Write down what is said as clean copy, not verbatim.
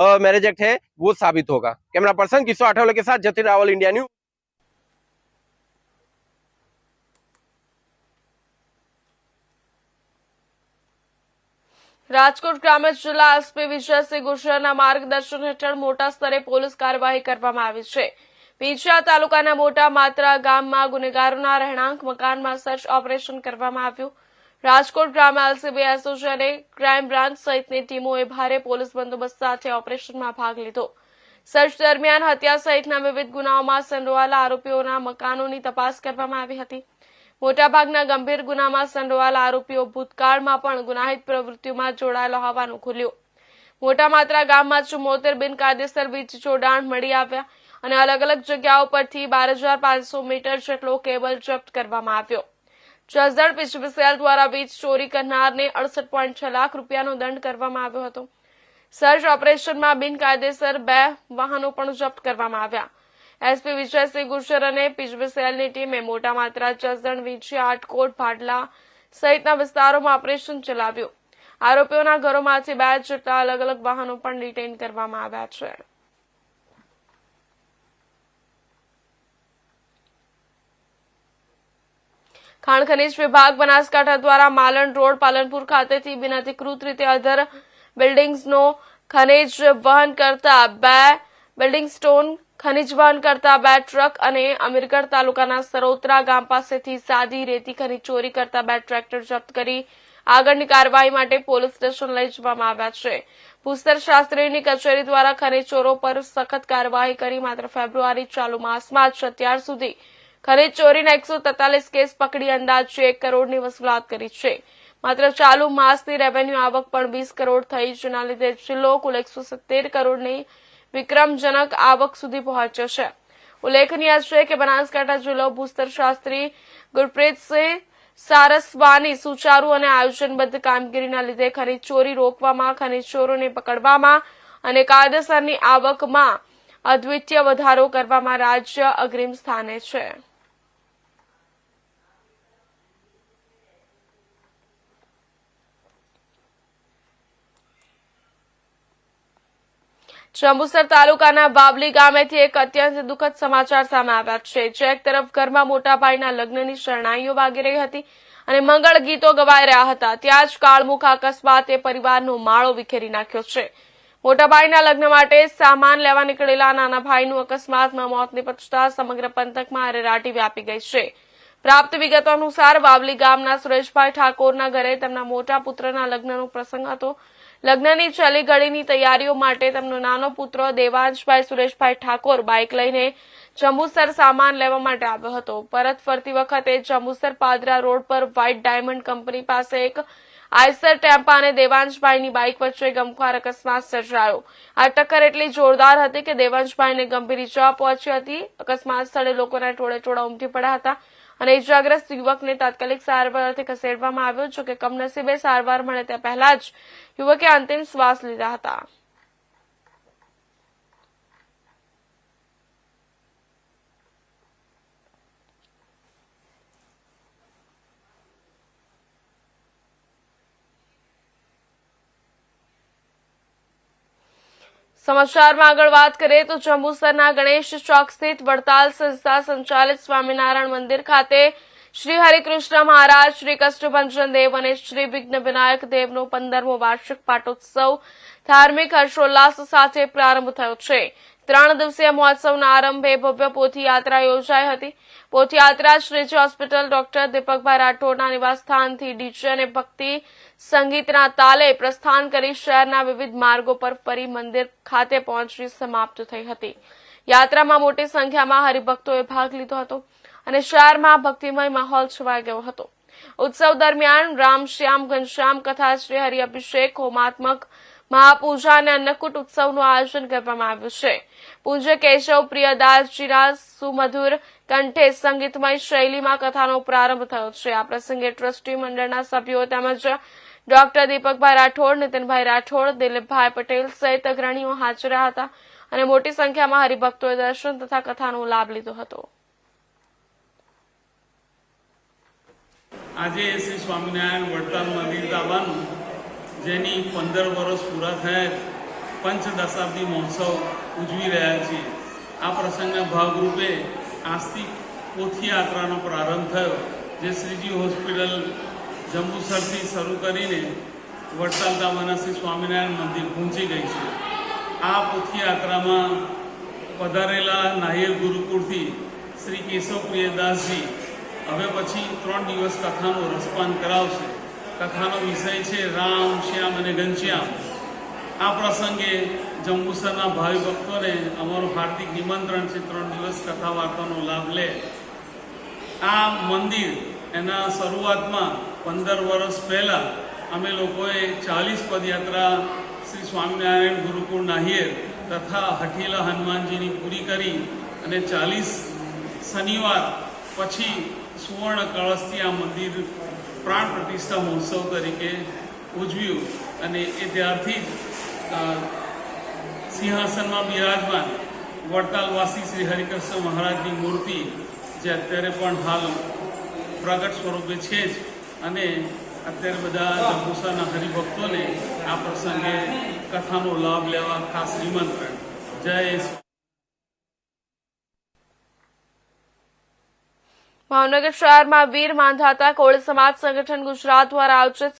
Marriage act है वो साबित होगा। कैमरा पर्सन किशोर आठवले के साथ जतिन रावल, इंडिया न्यूज। રાજકોટ ગ્રામ્ય જિલ્લા એસપી વિજયસિંહ ગુર્જરના માર્ગદર્શન હેઠળ મોટા સ્તરે પોલીસ કાર્યવાહી કરવામાં આવી છે। પીંછિયા તાલુકાના મોટા માત્રા ગામમાં ગુનેગારોના રહેણાંક મકાનમાં સર્ચ ઓપરેશન કરવામાં આવ્યું। રાજકોટ ગ્રામ્ય એલસીબી એસઓજી અને ક્રાઇમ બ્રાન્ચ સહિતની ટીમોએ ભારે પોલીસ બંદોબસ્ત સાથે ઓપરેશનમાં ભાગ લીધો। સર્ચ દરમિયાન હત્યા સહિતના વિવિધ ગુનાઓમાં સંડોવાયેલા આરોપીઓના મકાનોની તપાસ કરવામાં આવી હતી। મોટાભાગના ગંભીર ગુનામાં સંડોવાયેલા આરોપીઓ ભૂતકાળમાં પણ ગુનાહિત પ્રવૃત્તિઓમાં જોડાયેલા હોવાનું ખુલ્યું। મોટા માત્રા ગામમાં 74 બિનકાયદેસર વીજ જોડાણ મળી આવ્યા અને અલગ અલગ જગ્યાઓ પરથી 12,500 મીટર જેટલો કેબલ જપ્ત કરવામાં આવ્યો। જસદણ પીસીબી દ્વારા વીજ ચોરી કરનારને 68.6 લાખ રૂપિયાનો દંડ કરવામાં આવ્યો હતો। સર્ચ ઓપરેશનમાં બિનકાયદેસર 2 વાહનો પણ જપ્ત કરવામાં આવ્યા। एसपी विजयसिंह गुर्जर અને પીસીબી સેલની ટીમે મોટા માત્રા જસદણ, વીંછિયા, આટકોટ, ભાડલા સહિતના વિસ્તારોમાં ઓપરેશન ચલાવ્યું। આરોપીઓના ઘરોમાંથી 2 જેટલા અલગ અલગ વાહનો પણ ડિટેઇન કરવામાં આવ્યા છે। ખાણ ખનીજ વિભાગ બનાસકાંઠા દ્વારા માલણ રોડ પાલનપુર ખાતેથી બિનઅધિકૃત રીતે અધર બિલ્ડિંગ્સનો ખનીજ વહન કરતા 2 બિલ્ડિંગ સ્ટોન ખનીજ વહન કરતા 2 ટ્રક અને અમીરગઢ તાલુકાના સરોત્રા ગામ પાસેથી સાદી રેતી ખનીજ ચોરી કરતા 2 ટ્રેક્ટર જપ્ત કરી આગળની કાર્યવાહી માટે પોલીસ સ્ટેશન લઈ જવામાં આવ્યા છે। ભૂસ્તર શાસ્ત્રીની કચેરી દ્વારા ખનીજ ચોરો પર સખત કાર્યવાહી કરી માત્ર ફેબ્રુઆરી ચાલુ માસમાં જ અત્યાર સુધી ખનીજ ચોરીના 143 કેસ પકડી અંદાજે 1 કરોડની વસૂલાત કરી છે। માત્ર ચાલુ માસની રેવન્યુ આવક પણ 20 કરોડ થઈ, જેના લીધે જિલ્લો કુલ 170 કરોડની વિક્રમજનક આવક સુધી પહોંચ્યો છે। ઉલ્લેખનીય છે કે બનાસકાંઠા જિલ્લો ભૂસ્તર શાસ્ત્રી ગુરપ્રીતસિંહ સારસ્વાની સુચારુ અને આયોજનબદ્ધ કામગીરીના લીધે ખનીજ ચોરી રોકવામાં, ખનીજ ચોરોને પકડવામાં અને કાયદેસરની આવકમાં અદ્વિતીય વધારો કરવામાં રાજ્ય અગ્રીમ સ્થાને છે। જંબુસર તાલુકાના બાબલી ગામેથી એક અત્યંત દુઃખદ સમાચાર સામે આવ્યા છે। જે એક તરફ ઘરમાં મોટા ભાઈના લગ્નની શરણાઈઓ વાગી રહી હતી અને મંગળ ગીતો ગવાઈ રહ્યા હતા, ત્યાં જ કાળમુખ અકસ્માતે પરિવારનો માળો વિખેરી નાખ્યો છે। મોટા ભાઈના લગ્ન માટે સામાન લેવા નીકળેલા નાના ભાઈનું અકસ્માતમાં મોત નીપજતા સમગ્ર પંથકમાં અરેરાટી વ્યાપી ગઈ છે। પ્રાપ્ત વિગતો અનુસાર બાબલી ગામના સુરેશભાઈ ઠાકોરના ઘરે તેમના મોટા પુત્રના લગ્નનો પ્રસંગ હતો। લગ્નની છેલ્લી ઘડીની તૈયારીઓ માટે તેમનો નાનો પુત્ર દેવાંશભાઈ સુરેશભાઈ ઠાકોર બાઇક લઈને જંબુસર સામાન લેવા માટે આવ્યો હતો। પરત ફરતી વખતે જંબુસર પાદરા રોડ પર વ્હાઇટ ડાયમંડ કંપની પાસે એક આઈસર ટેમ્પા અને દેવાંશભાઈની બાઇક વચ્ચે ગમખ્વાર અકસ્માત સર્જાયો। આ ટક્કર એટલી જોરદાર હતી કે દેવાંશભાઈને ગંભીર ઇજા પહોંચી હતી। અકસ્માત સ્થળે લોકોના ટોળે ઉમટી પડ્યા હતા અને ઇજાગ્રસ્ત યુવકને તાત્કાલિક સારવારથી ખસેડવામાં આવ્યો, જો કે કમનસીબે સારવાર મળે તે પહેલા જ યુવકે અંતિમ શ્વાસ લીધા હતા। સમાચારમાં આગળ વાત કરીએ તો જંબુસરના ગણેશ ચોક સ્થિત વડતાલ સંસ્થા સંચાલિત સ્વામિનારાયણ મંદિર ખાતે શ્રી હરિકૃષ્ણ મહારાજ, શ્રી કષ્ટભંજન દેવ અને શ્રી વિઘ્ન વિનાયક દેવનો 15મો વાર્ષિક પાટોત્સવ ધાર્મિક હર્ષોલ્લાસ સાથે પ્રારંભ થયો છે। 3 દિવસીય મહોત્સવના આરંભે ભવ્ય પોથીયાત્રા યોજાઈ હતી। પોથીયાત્રા શ્રીજી હોસ્પિટલ ડોક્ટર દીપકભાઈ રાઠોડના નિવાસસ્થાનથી ડીજે અને ભક્તિ સંગીતના તાલે પ્રસ્થાન કરી શહેરના વિવિધ માર્ગો પર ફરી મંદિર ખાતે પહોંચી સમાપ્ત થઈ હતી। યાત્રામાં મોટી સંખ્યામાં હરિભક્તોએ ભાગ લીધો હતો અને શહેરમાં ભક્તિમય માહોલ છવાઈ ગયો હતો। ઉત્સવ દરમિયાન રામ શ્યામ ઘનશ્યામ કથા, શ્રી હરિ અભિષેક, હોમાત્મક મહાપૂજા અને અન્નકૂટ ઉત્સવનું આયોજન કરવામાં આવ્યું છે। પૂજ્ય કેશવ પ્રિયદાસજીના સુમધુર કંઠે સંગીતમય શૈલીમાં કથાનો પ્રારંભ થયો છે। આ પ્રસંગે ટ્રસ્ટી મંડળના સભ્યો તેમજ ડોક્ટર દીપકભાઈ રાઠોડ, નીતિનભાઈ રાઠોડ, દિલીપભાઈ પટેલ સહિત અગ્રણીઓ હાજર રહ્યા હતા અને મોટી સંખ્યામાં હરિભક્તોએ દર્શન તથા કથાનો લાભ લીધો હતો। આજે શ્રી સ્વામિનારાયણ વડતાલ મંદિર દાવાનું જેની 15 વર્ષ પૂરા થયા પંચદશાબ્દી મહોત્સવ ઉજવી રહ્યા છીએ. આ પ્રસંગના ભાગરૂપે આજથી પોથીયાત્રાનો પ્રારંભ થયો, જે શ્રીજી હોસ્પિટલ જંબુસરથી શરૂ કરીને વડતાલ ગામના શ્રી સ્વામિનારાયણ મંદિર પહોંચી ગઈ છે. આ પોથીયાત્રામાં પધારેલા નાયર ગુરુકુળથી શ્રી કેશવ પ્રિયદાસજી હવે પછી 3 દિવસ કથાનું રસપાન કરાવશે. કથાનો વિષય છે રામ, શ્યામ અને ઘનશ્યામ. આ પ્રસંગે જંબુસરના ભાવિ ભક્તોને અમારું હાર્દિક નિમંત્રણ છે 3 દિવસ કથા વાર્તાનો લાભ લે. આ મંદિર એના શરૂઆતમાં 15 વર્ષ પહેલાં અમે લોકોએ 40 પદયાત્રા શ્રી સ્વામિનારાયણ ગુરુકુળ નાહિયેર તથા હઠીલા હનુમાનજીની પૂરી કરી અને 40 શનિવાર પછી સુવર્ણ કળશથી આ મંદિર પ્રાણ પ્રતિષ્ઠા મહોત્સવ તરીકે ઉજવ્યું. અને એ ત્યારથી જ સિંહાસનમાં બિરાજમાન વડતાલવાસી શ્રી હરિકૃષ્ણ મહારાજની મૂર્તિ, જે અત્યારે પણ હાલ પ્રગટ સ્વરૂપે છે જ, અને અત્યારે બધા જંબુસરના હરિભક્તોને આ પ્રસંગે કથાનો લાભ લેવા ખાસ નિમંત્રણ. જય ભાવનગર શહેરમાં વીર માંધાતા કોળી સમાજ સંગઠન ગુજરાત દ્વારા આયોજિત